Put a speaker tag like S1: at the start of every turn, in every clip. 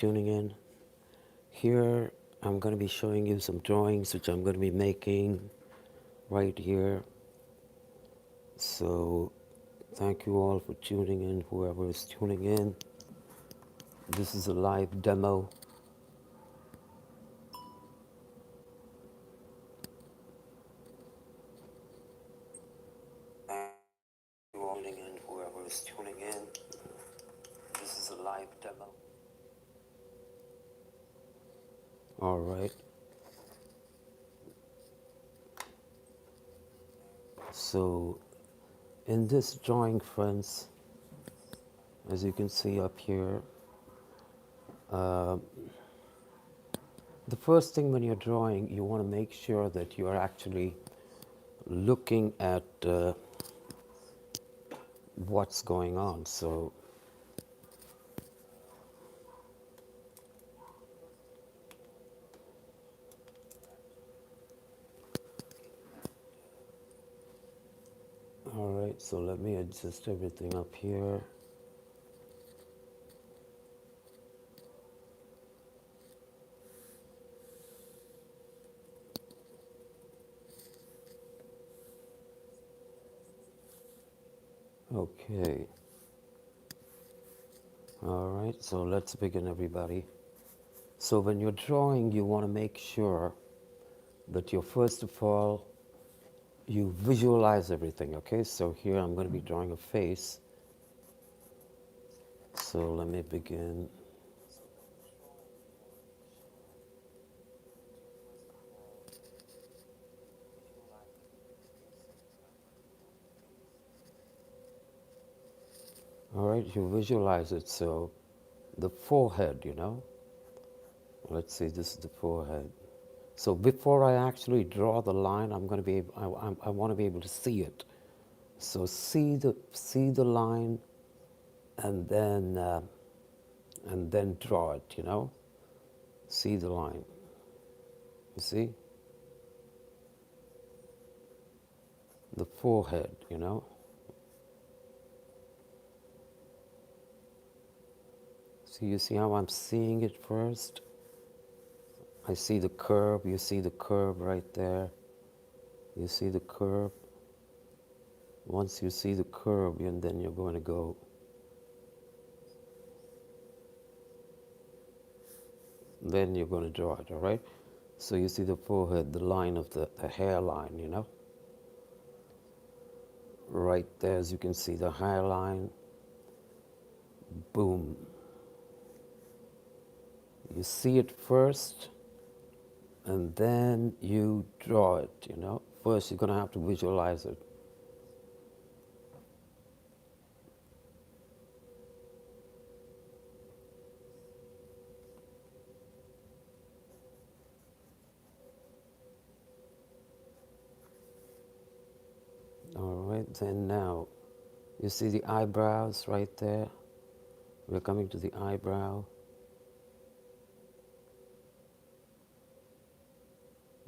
S1: tuning in. Here, I'm going to be showing you some drawings which I'm going to be making right here. So, thank you all for tuning in, whoever is tuning in. This is a live demo. Thank you all tuning in, whoever is tuning in. This is a live demo. All right. So, in this drawing, friends, as you can see up here, uh, the first thing when you're drawing, you want to make sure that you are actually looking at what's going on. So, all right, so let me adjust everything up here. Okay, all right, so let's begin, everybody. So, when you're drawing, you want to make sure that you first of all you visualize everything. Okay, so here I'm going to be drawing a face. So, let me begin. All right, you visualize it. So, the forehead, let's see, this is the forehead. So before I actually draw the line, I'm going to be able, I want to be able to see it. So see the line, and then draw it. See the line. You see the forehead. So you see how I'm seeing it first. I see the curve. You see the curve right there. You see the curve. Once you see the curve, and then you're going to go. Then you're going to draw it. All right. So you see the forehead, the line of the hairline. Right there, as you can see, the hairline. Boom. You see it first, and then you draw it. First, you're going to have to visualize it. All right, then now, you see the eyebrows right there? We're coming to the eyebrow.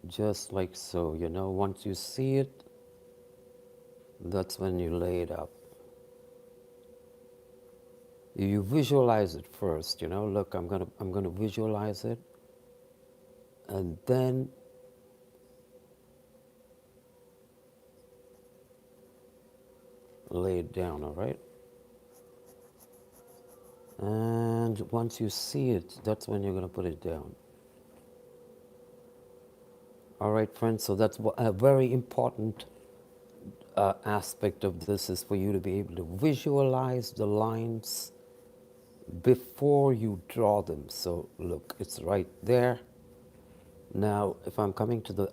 S1: Just like so, once you see it, that's when you lay it up. You visualize it first, look, I'm gonna visualize it, and then lay it down, all right? And once you see it, that's when you're going to put it down. All right, friends, so that's a very important aspect of this is for you to be able to visualize the lines before you draw them. So look, it's right there. Now, if I'm coming to the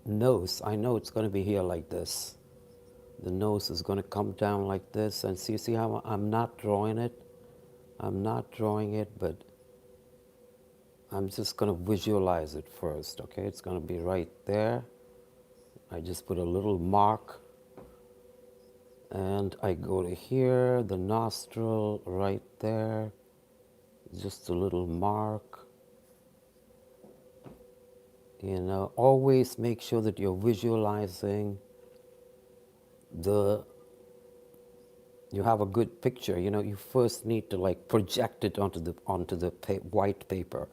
S1: nose, I know it's going to be here like this. The nose is going to come down like this, and see how I'm not drawing it? I'm not drawing it, but I'm just going to visualize it first, okay? It's going to be right there. I just put a little mark, and I go to here, the nostril right there, just a little mark. Always make sure that you're visualizing the you have a good picture, you know, you first need to like project it onto the white paper.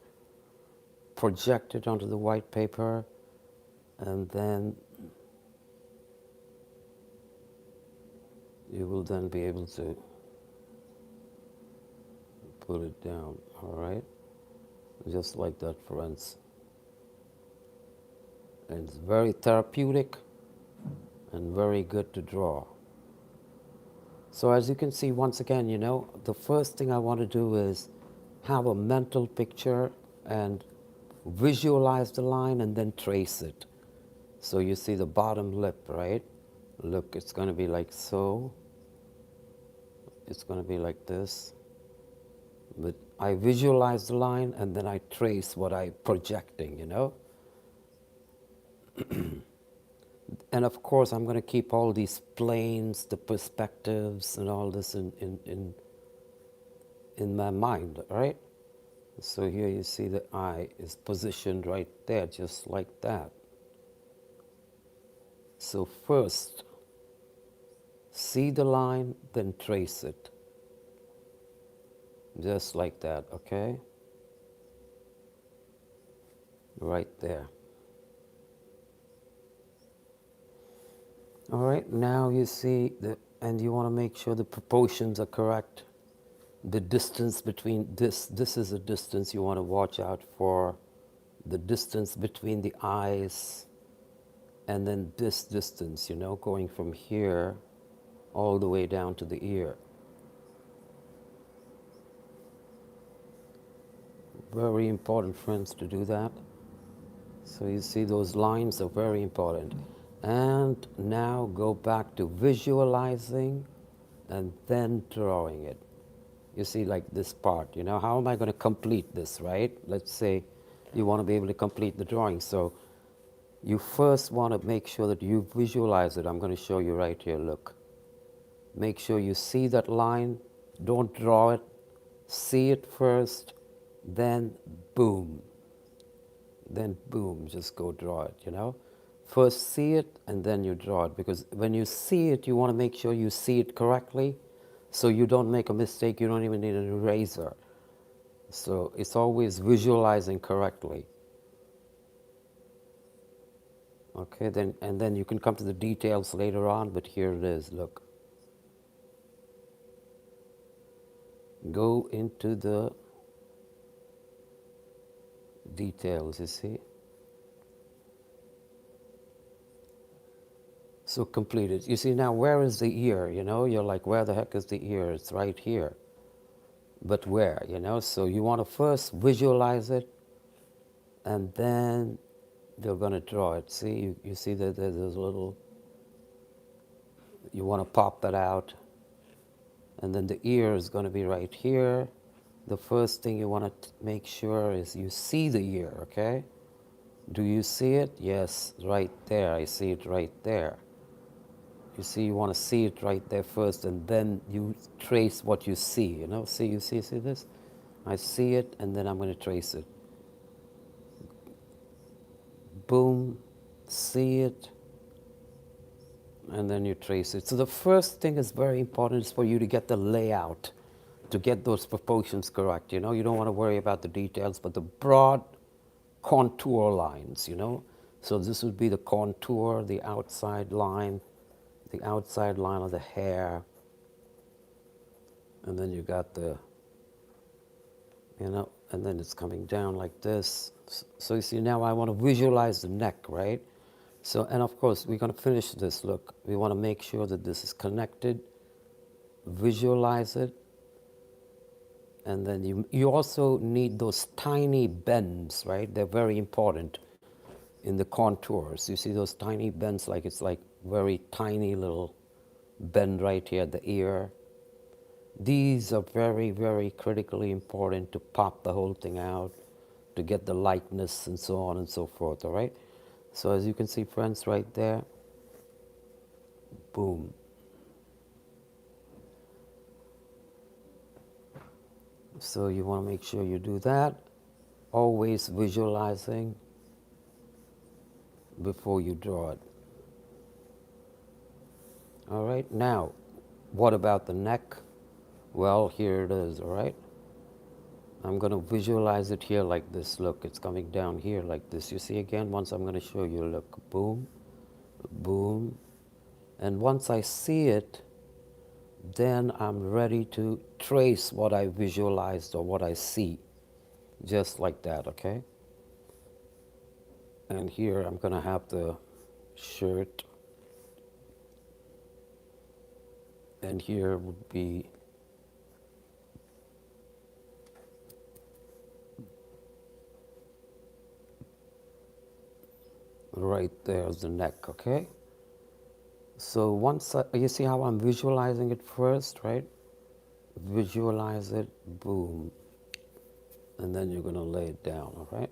S1: Project it onto the white paper, and then you will then be able to put it down, all right? Just like that, friends. And it's very therapeutic and very good to draw. So as you can see, once again, you know, the first thing I want to do is have a mental picture and visualize the line and then trace it. So you see the bottom lip, right? Look, it's going to be like so. It's going to be like this. But I visualize the line and then I trace what I'm projecting, you know? And of course, I'm going to keep all these planes, the perspectives, and all this in my mind, right? So here you see the eye is positioned right there, just like that. So first, see the line, then trace it. Just like that, okay? Right there. All right, now you see, and you want to make sure the proportions are correct. The distance between this is a distance you want to watch out for. The distance between the eyes, and then this distance, you know, going from here all the way down to the ear. Very important, friends, to do that. So you see those lines are very important. And now go back to visualizing and then drawing it. You see, like this part, you know, how am I going to complete this, right? Let's say you want to be able to complete the drawing. So you first want to make sure that you visualize it. I'm going to show you right here, look. Make sure you see that line, don't draw it, see it first, then boom. Then boom, just go draw it, you know. First see it and then you draw it, because when you see it, you want to make sure you see it correctly so you don't make a mistake. You don't even need an eraser. So it's always visualizing correctly. Okay, then and then you can come to the details later on, but here it is, look. Go into the details, you see. So completed. You see now, where is the ear? You know, you're like, where the heck is the ear? It's right here. But where, you know? So you want to first visualize it, and then you're going to draw it. See, you see that there's a little, you want to pop that out. And then the ear is going to be right here. The first thing you want to make sure is you see the ear, okay? Do you see it? Yes, right there. I see it right there. You see, you want to see it right there first, and then you trace what you see, you know? See, you see this? I see it, and then I'm going to trace it. Boom, see it, and then you trace it. So the first thing is very important is for you to get the layout, to get those proportions correct, you know? You don't want to worry about the details, but the broad contour lines, you know? So this would be the contour, the outside line of the hair, and then you got the, you know, and then it's coming down like this. So you see, now I want to visualize the neck, right? So, and of course, we're going to finish this, look. We want to make sure that this is connected, visualize it, and then you also need those tiny bends, right? They're very important in the contours. You see those tiny bends, like it's like very tiny little bend right here at the ear. These are very, very critically important to pop the whole thing out, to get the likeness and so on and so forth, all right? So as you can see, friends, right there, boom. So you want to make sure you do that, always visualizing before you draw it. All right, now, What about the neck? Well, here it is, all right? I'm going to visualize it here like this. Look, it's coming down here like this. You see again, once I'm going to show you, look, boom, boom. And once I see it, then I'm ready to trace what I visualized or what I see. Just like that, okay? And here I'm going to have the shirt. And here would be right there's the neck, okay? So once you see how I'm visualizing it first, right? Visualize it, boom. And then you're going to lay it down, all right?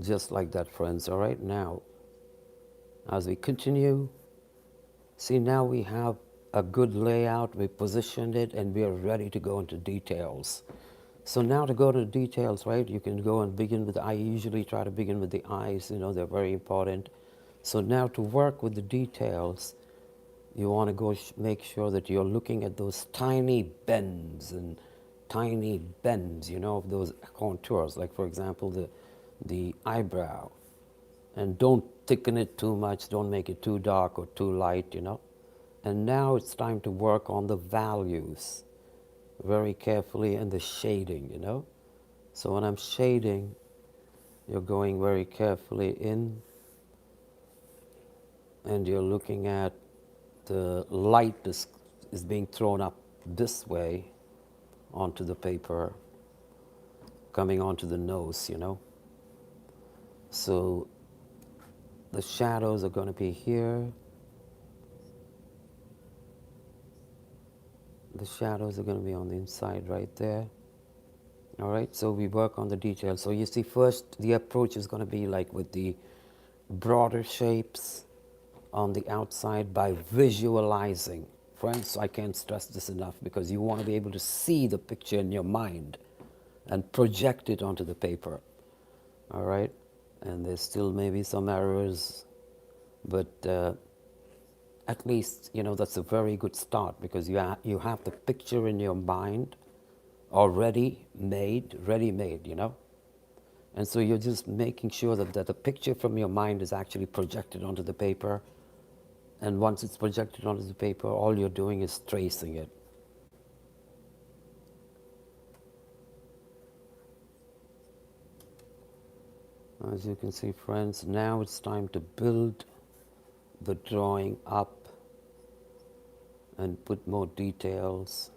S1: Just like that, friends, all right? Now, as we continue, see now we have a good layout, we positioned it, and we are ready to go into details. So now to go to details, right, you can go and begin with, I usually try to begin with the eyes, you know, they're very important. So now to work with the details, you want to go make sure that you're looking at those tiny bends, you know, of those contours. Like for example, the eyebrow, and don't thicken it too much. Don't make it too dark or too light, you know. And now it's time to work on the values very carefully and the shading, you know. So when I'm shading, you're going very carefully in, and you're looking at the light is being thrown up this way onto the paper, coming onto the nose, you know. So the shadows are going to be here. The shadows are going to be on the inside right there. All right, so we work on the details. So you see, first the approach is going to be like with the broader shapes on the outside by visualizing. Friends, I can't stress this enough because you want to be able to see the picture in your mind and project it onto the paper. All right, and there's still maybe some errors, but at least, you know, that's a very good start because you have the picture in your mind already made, ready-made, you know. And so you're just making sure that the picture from your mind is actually projected onto the paper. And once it's projected onto the paper, all you're doing is tracing it. As you can see, friends, now it's time to build the drawing up and put more details.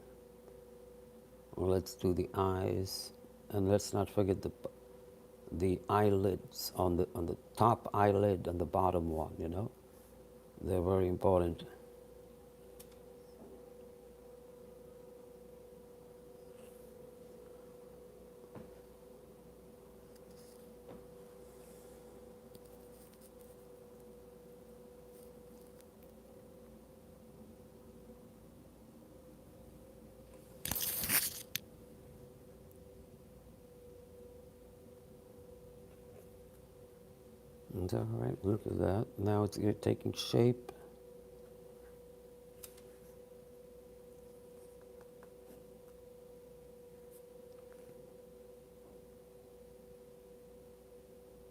S1: Well, let's do the eyes, and let's not forget the eyelids on the top eyelid and the bottom one, you know. They're very important. Is that all right? Look at that. Now it's taking shape.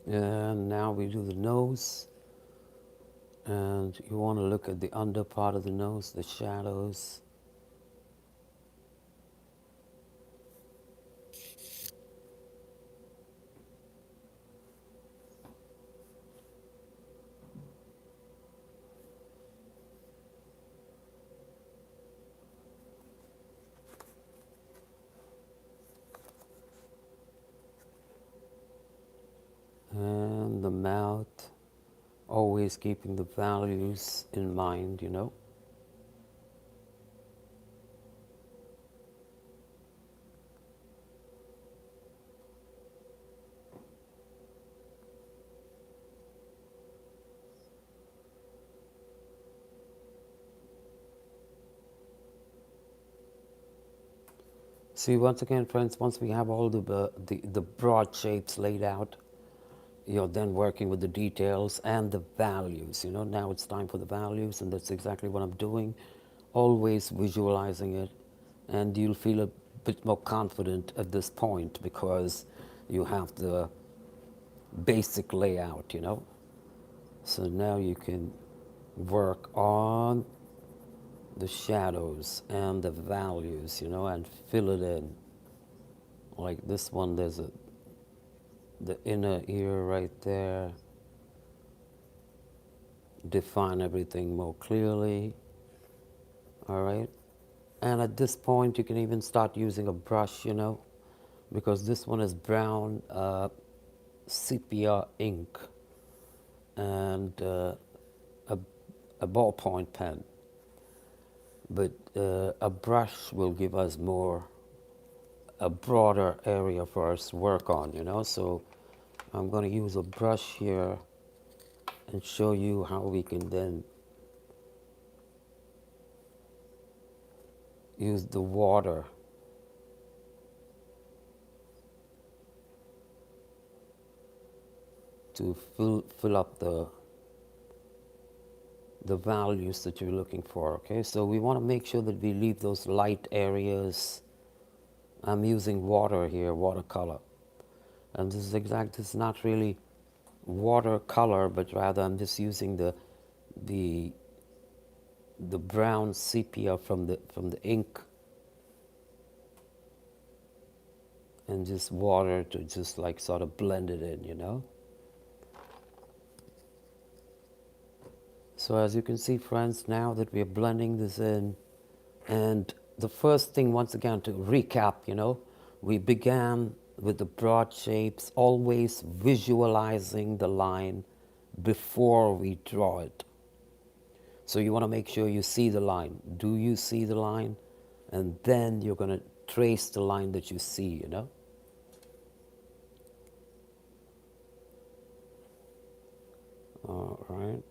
S1: And now we do the nose. And you want to look at the under part of the nose, the shadows. And the mouth, always keeping the values in mind, you know. See, once again, friends, once we have all the broad shapes laid out, you're then working with the details and the values. Now it's time for the values, and that's exactly what I'm doing. Always visualizing it, and you'll feel a bit more confident at this point because you have the basic layout. So now you can work on the shadows and the values, and fill it in. Like this one, there's the inner ear right there. Define everything more clearly. All right. And at this point, you can even start using a brush, because this one is brown sepia ink and a, a ballpoint pen. But a brush will give us a broader area for us to work on. So I'm going to use a brush here and show you how we can then use the water to fill up the values that you're looking for. Okay, so we want to make sure that we leave those light areas. I'm using water here, watercolor, and this is not really watercolor, but rather I'm just using the brown sepia from the ink and just water to just like sort of blend it in. So as you can see, friends, now that we are blending this in, and the first thing, once again, to recap, we began with the broad shapes, always visualizing the line before we draw it. So you want to make sure you see the line. Do you see the line? And then you're going to trace the line that you see. All right.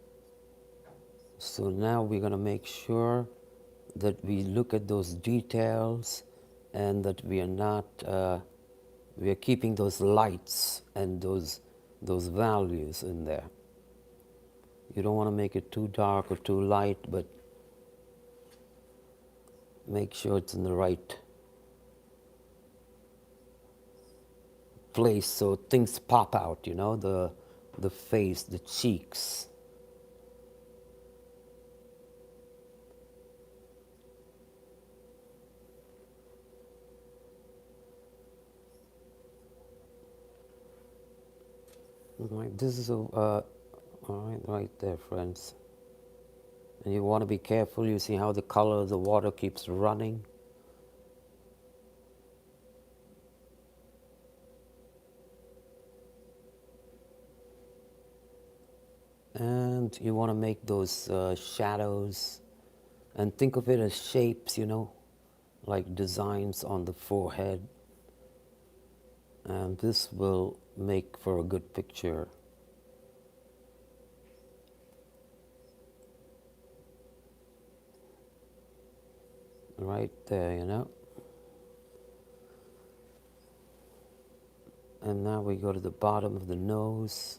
S1: So now we're going to make sure that we look at those details and that we are not, we are keeping those lights and those values in there. You don't want to make it too dark or too light, but make sure it's in the right place so things pop out, the face, the cheeks. All right, this is all right there, friends. And you want to be careful. You see how the color of the water keeps running. And you want to make those shadows and think of it as shapes, like designs on the forehead. And this will make for a good picture. Right there. And now we go to the bottom of the nose.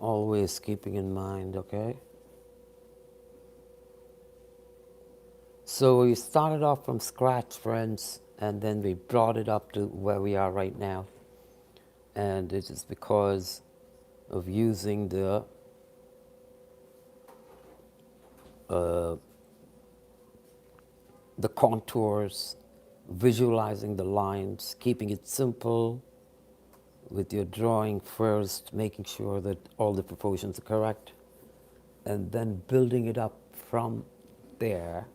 S1: Always keeping in mind, okay? So we started off from scratch, friends, and then we brought it up to where we are right now. And it is because of using the contours, visualizing the lines, keeping it simple with your drawing first, making sure that all the proportions are correct, and then building it up from there.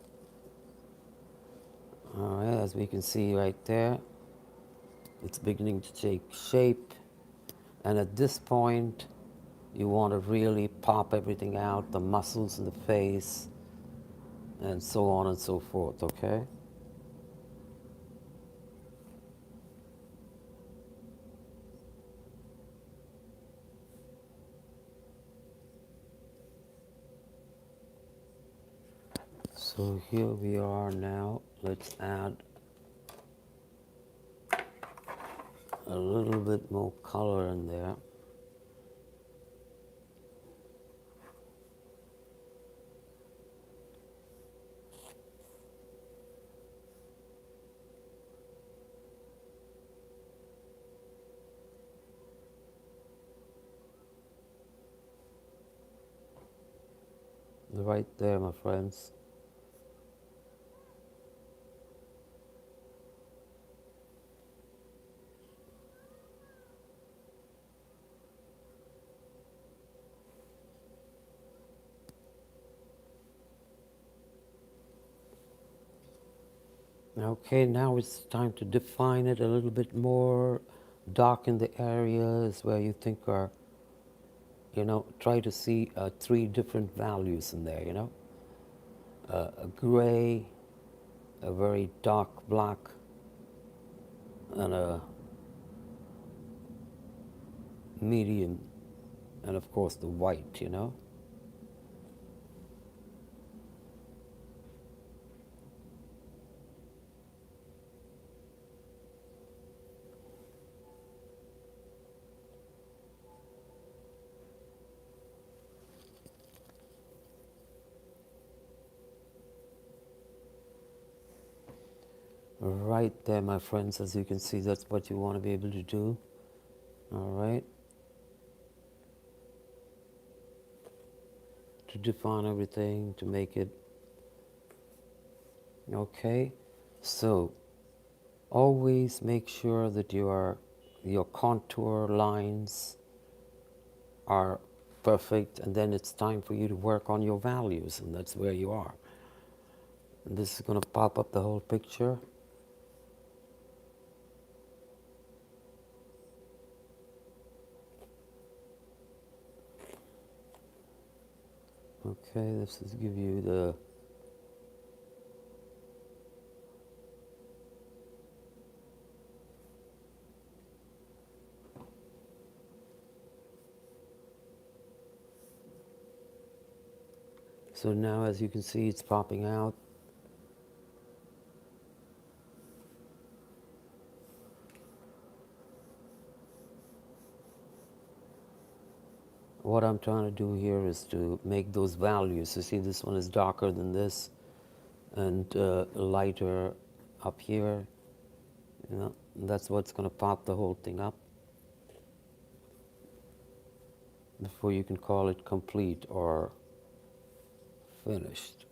S1: All right, as we can see right there, it's beginning to take shape. And at this point, you want to really pop everything out, the muscles in the face, and so on and so forth, okay? So here we are now. Let's add a little bit more color in there. Right there, my friends. Okay, now it's time to define it a little bit more, darken the areas where you think are, try to see three different values in there, a gray, a very dark black, and a medium, and of course the white. Right there, my friends, as you can see, that's what you want to be able to do. All right. To define everything, to make it okay. So always make sure that your contour lines are perfect, and then it's time for you to work on your values, and that's where you are. And this is going to pop up the whole picture. Okay, this is give you the so now as you can see it's popping out. What I'm trying to do here is to make those values. You see this one is darker than this and lighter up here. That's what's going to pop the whole thing up before you can call it complete or finished.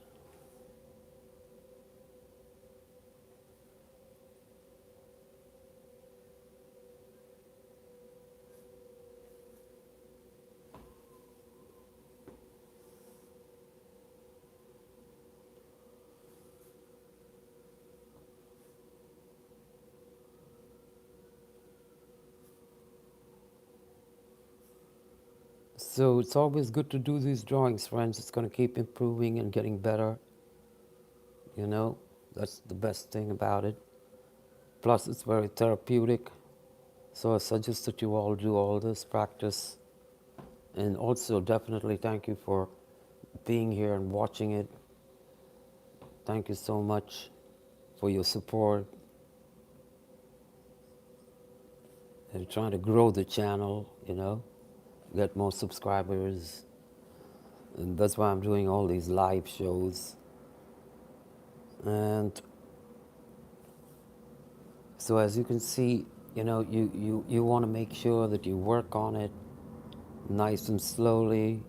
S1: So it's always good to do these drawings, friends. It's going to keep improving and getting better. That's the best thing about it. Plus, it's very therapeutic. So I suggest that you all do all this practice. And also, definitely thank you for being here and watching it. Thank you so much for your support and trying to grow the channel, get more subscribers. And that's why I'm doing all these live shows. And so as you can see, you want to make sure that you work on it nice and slowly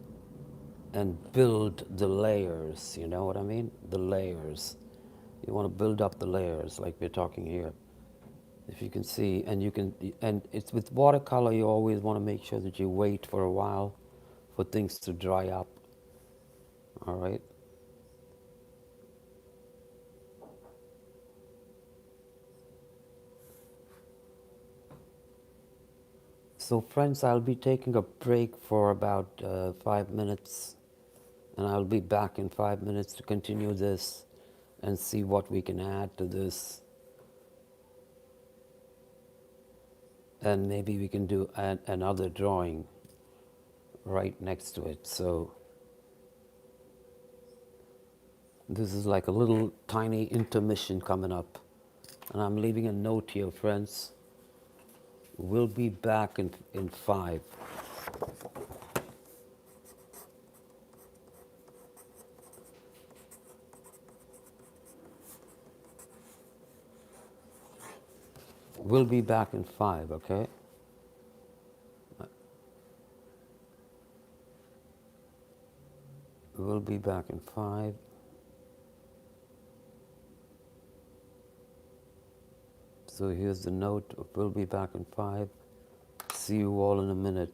S1: and build the layers, you know what I mean? The layers. You want to build up the layers like we're talking here. If you can see, and it's with watercolor, you always want to make sure that you wait for a while for things to dry up. All right? So friends, I'll be taking a break for about 5 minutes, and I'll be back in 5 minutes to continue this and see what we can add to this. And maybe we can do another drawing right next to it. So this is like a little tiny intermission coming up. And I'm leaving a note here, friends. We'll be back in 5. We'll be back in 5, okay? We'll be back in 5. So here's the note. We'll be back in 5. See you all in a minute.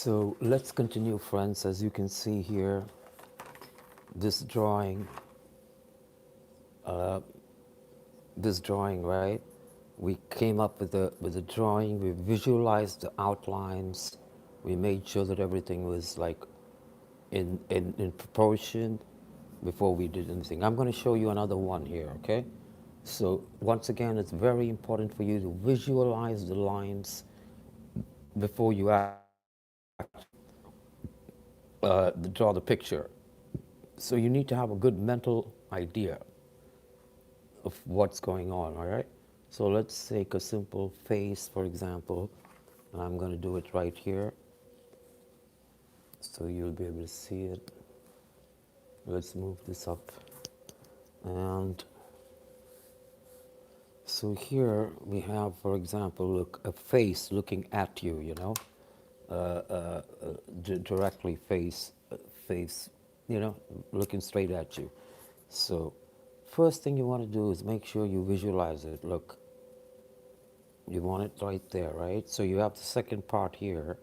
S1: So let's continue, friends. As you can see here, this drawing, right? We came up with a drawing. We visualized the outlines. We made sure that everything was like in proportion before we did anything. I'm going to show you another one here, okay? So once again, it's very important for you to visualize the lines before you actually draw the picture. So you need to have a good mental idea of what's going on, all right? So let's take a simple face, for example, and I'm going to do it right here so you'll be able to see it. Let's move this up. And so here we have, for example, look, a face looking at you, you know, directly face, you know, looking straight at you. So first thing you want to do is make sure you visualize it. Look, you want it right there, right? So you have the second part here,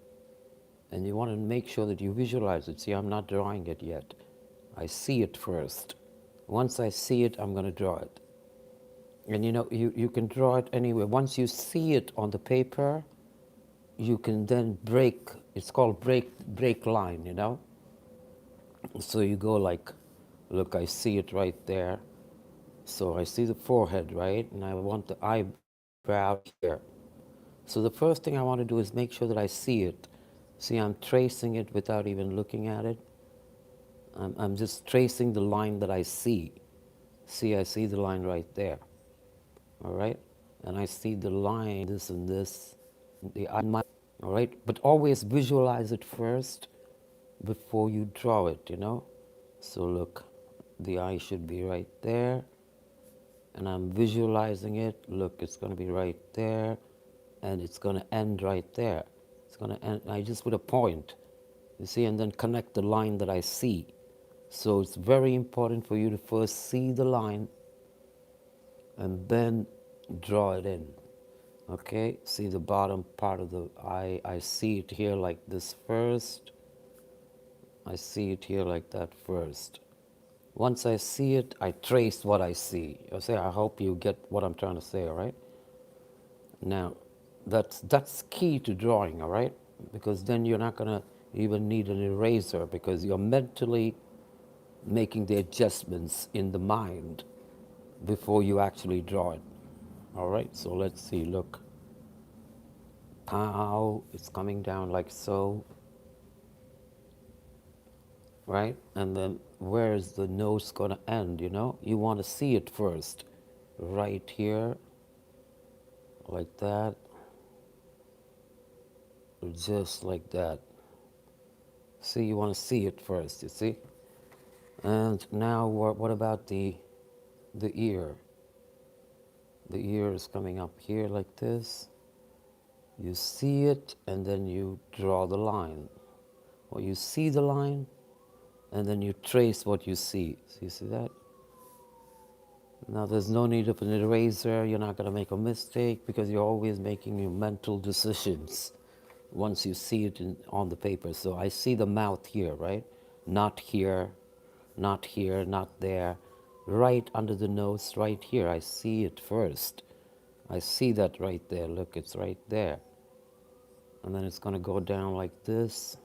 S1: and you want to make sure that you visualize it. See, I'm not drawing it yet. I see it first. Once I see it, I'm going to draw it. And you know, you can draw it anywhere. Once you see it on the paper, you can then break, it's called break line, you know? So you go like, look, I see it right there. So I see the forehead, right? And I want the eyebrow here. So the first thing I want to do is make sure that I see it. See, I'm tracing it without even looking at it. I'm just tracing the line that I see. See, I see the line right there. All right? And I see the line, this and this, the eye, all right? But always visualize it first before you draw it, you know? So look, the eye should be right there. And I'm visualizing it. Look, it's going to be right there. And it's going to end right there. It's going to end, I just put a point, you see, and then connect the line that I see. So it's very important for you to first see the line and then draw it in. Okay, see the bottom part of the eye. I see it here like this first. I see it here like that first. Once I see it, I trace what I see. I hope you get what I'm trying to say, all right? Now, that's key to drawing, all right? Because then you're not going to even need an eraser because you're mentally making the adjustments in the mind before you actually draw it. All right, so let's see, look. Pow, it's coming down like so, right? And then where is the nose going to end, you know? You want to see it first. Right here, like that. Just like that. See, you want to see it first, you see? And now what about the ear? The ear is coming up here like this. You see it, and then you draw the line. Or you see the line, and then you trace what you see. So you see that? Now there's no need of an eraser. You're not going to make a mistake because you're always making your mental decisions once you see it on the paper. So I see the mouth here, right? Not here, not here, not there. Right under the nose, right here. I see it first. I see that right there. Look, it's right there. And then it's going to go down like this.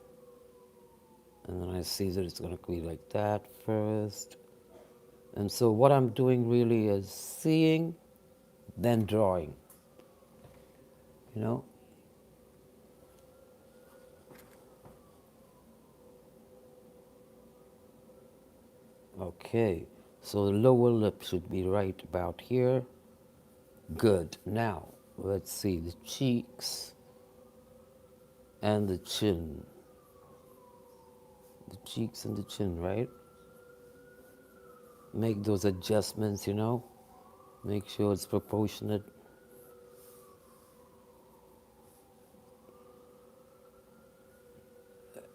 S1: And then I see that it's going to be like that first. And so what I'm doing really is seeing, then drawing. You know? Okay. So the lower lip should be right about here. Good. Now, let's see the cheeks and the chin. The cheeks and the chin, right? Make those adjustments, you know? Make sure it's proportionate.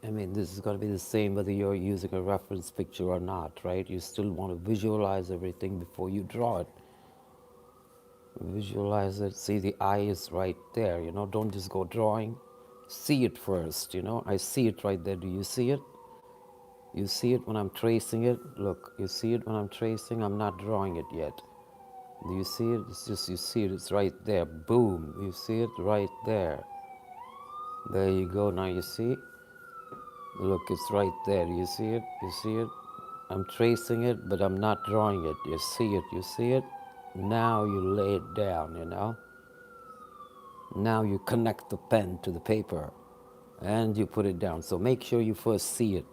S1: I mean, this is going to be the same whether you're using a reference picture or not, right? You still want to visualize everything before you draw it. Visualize it. See, the eye is right there, you know? Don't just go drawing. see it first, I see it right there. Do you see it? You see it when I'm tracing it? Look, you see it when I'm tracing? I'm not drawing it yet. Do you see it? It's just, you see it, it's right there. Boom, you see it right there. There you go, now you see? Look, it's right there. You see it? You see it? I'm tracing it, but I'm not drawing it. You see it? You see it? Now you lay it down. Now you connect the pen to the paper and you put it down. So make sure you first see it.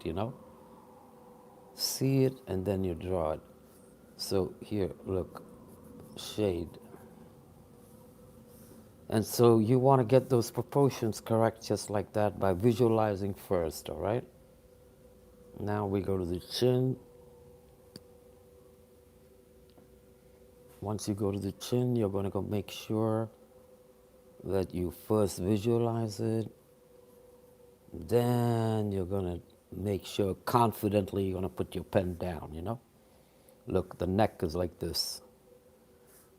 S1: See it and then you draw it. So here, look, shade. And so you want to get those proportions correct just like that by visualizing first, all right? Now we go to the chin. Once you go to the chin, you're going to go make sure that you first visualize it. Then you're going to make sure confidently you're going to put your pen down. Look, the neck is like this.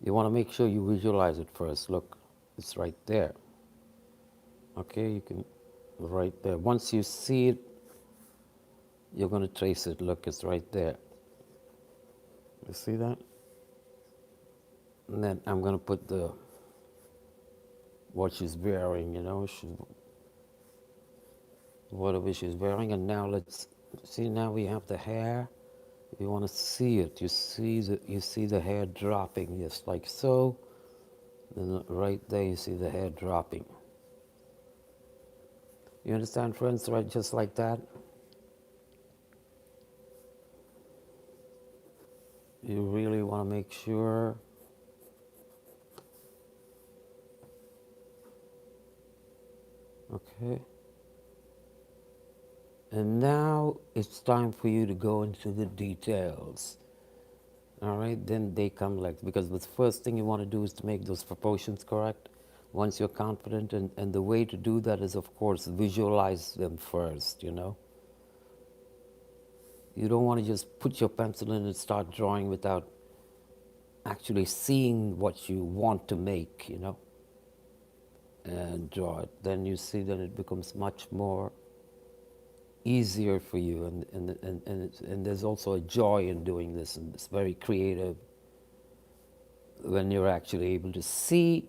S1: You want to make sure you visualize it first. Look, it's right there. Okay, you can, right there. Once you see it, you're going to trace it. Look, it's right there. You see that? And then I'm going to put what she's wearing, whatever she's wearing. And now let's see, now we have the hair. You want to see it. You see the hair dropping, just like so. Then right there, you see the hair dropping. You understand, friends? Right, just like that. You really want to make sure. Okay. And now it's time for you to go into the details. All right, then they come like, because the first thing you want to do is to make those proportions correct. Once you're confident, and the way to do that is, of course, visualize them first, You don't want to just put your pencil in and start drawing without actually seeing what you want to make, and draw it. Then you see that it becomes much more easier for you, and there's also a joy in doing this, and it's very creative when you're actually able to see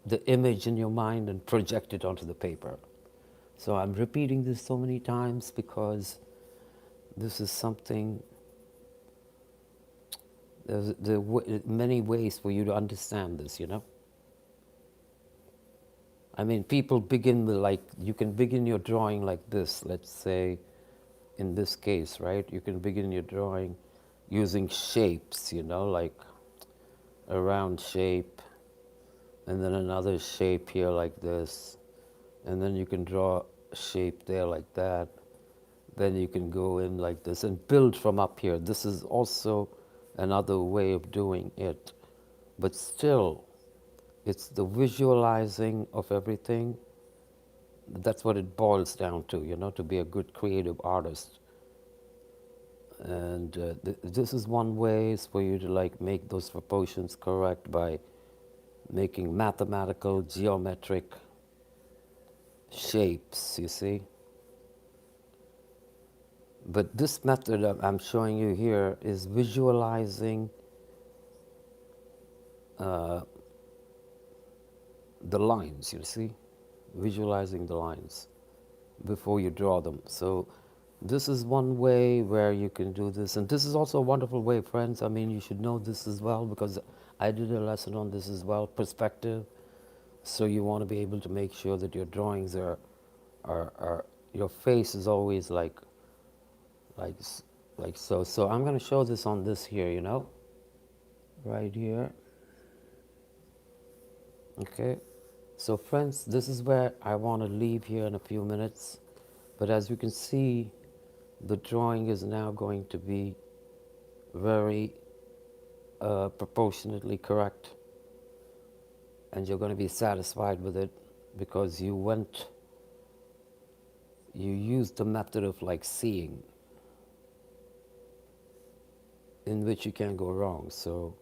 S1: the image in your mind and project it onto the paper. So I'm repeating this so many times because this is something, there's many ways for you to understand this, I mean, people begin with you can begin your drawing like this, let's say, in this case, right? You can begin your drawing using shapes, like a round shape, and then another shape here like this, and then you can draw a shape there like that. Then you can go in like this and build from up here. This is also another way of doing it, but still, it's the visualizing of everything. That's what it boils down to, to be a good creative artist. And this is one way is for you to make those proportions correct by making mathematical, geometric shapes, you see. But this method I'm showing you here is visualizing the lines, you see, visualizing the lines before you draw them. So this is one way where you can do this, and this is also a wonderful way, friends. I mean, you should know this as well, because I did a lesson on this as well, perspective. So you want to be able to make sure that your drawings are your face is always like so. So I'm going to show this on this here, right here. Okay. So friends, this is where I want to leave here in a few minutes. But as you can see, the drawing is now going to be very proportionately correct. And you're going to be satisfied with it because you used the method of seeing, in which you can't go wrong. So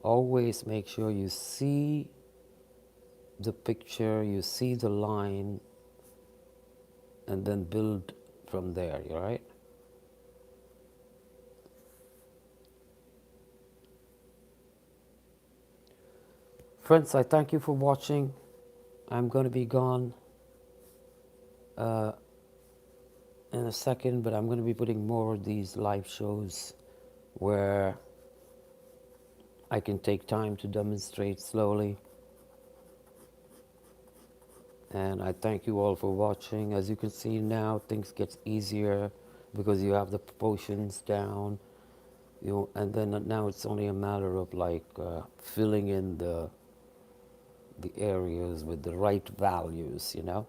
S1: always make sure you see the picture, you see the line, and then build from there, right? Friends, I thank you for watching. I'm going to be gone uh, in a second, but I'm going to be putting more of these live shows where I can take time to demonstrate slowly. And I thank you all for watching. As you can see now, things get easier because you have the proportions down. And then now it's only a matter of like filling in the areas with the right values, you know.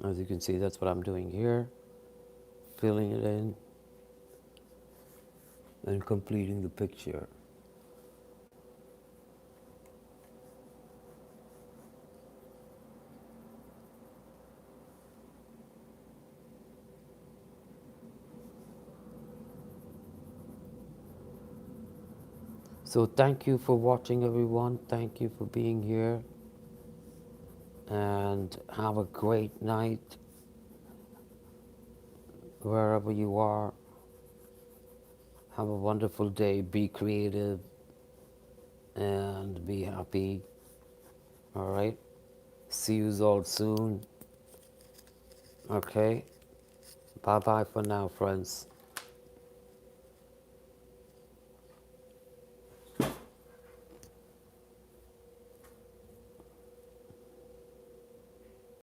S1: As you can see, that's what I'm doing here, filling it in and completing the picture. So thank you for watching, everyone. Thank you for being here, and have a great night wherever you are. Have a wonderful day. Be creative and be happy. All right. See you all soon. Okay. Bye bye for now, friends.